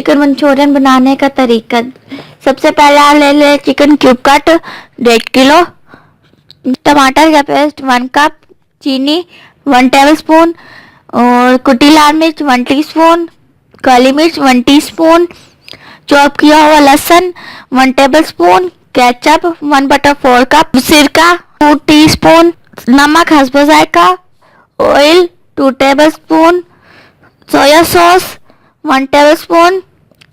Chicken Manchurian बनाने का तरीका। सबसे पहले आप ले ले चिकन क्यूब कट 1.5 किलो, टमाटर का पेस्ट 1 कप, चीनी 1 टेबलस्पून और कुटी लाल मिर्च 1 टीस्पून, काली मिर्च 1 टीस्पून, चॉप किया हुआ लहसुन 1 टेबलस्पून, केचप 1/4 कप, सिरका 2 टीस्पून, नमक हस्ब जायका, oil 2 tablespoon, soya sauce 1 tablespoon,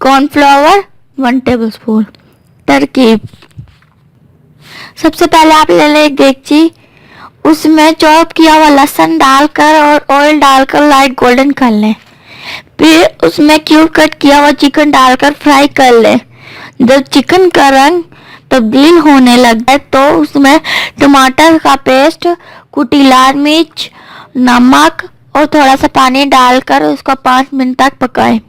cornflour 1 tablespoon. तरकीब। सबसे पहले आप ले लें एक देगची, उसमें चॉप किया हुआ लहसुन डालकर और ऑयल डालकर लाइट गोल्डन कर लें। फिर उसमें क्यूब कट किया हुआ चिकन डालकर फ्राई कर लें। जब चिकन का रंग तब्दील होने लगे तो उसमें टमाटर का पेस्ट, कुटी लाल मिर्च, नमक और थोड़ा सा पानी डालकर उसको 5 मिनट तक पकाएं।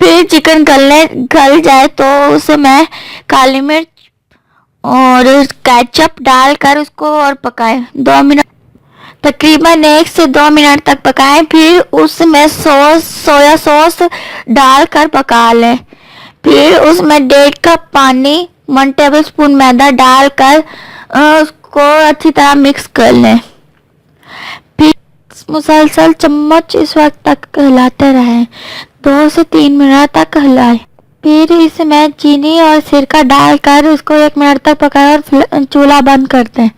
फिर चिकन गल जाए तो उसमें काली मिर्च और केचप डालकर उसको और पकाएं 2 मिनट, तकरीबन 1 से 2 मिनट तक पकाएं। फिर उसमें सोया सॉस डालकर पका लें। फिर उसमें 1.5 कप पानी, 1 टेबलस्पून मैदा डालकर उसको अच्छी तरह मिक्स कर लें। फिर मुसलसल चम्मच इस वक्त तक हिलाते रहें, 2 से 3 मिनट तक हिलाएं। फिर इसमें चीनी और सिरका डालकर उसको 1 मिनट तक पकाएं और चूल्हा बंद कर दें।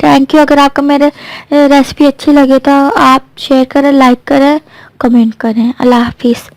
Thank you. अगर आपको मेरे रेसिपी अच्छी लगे तो आप शेयर करें, लाइक करें, कमेंट करें। अल्लाह हाफिज़।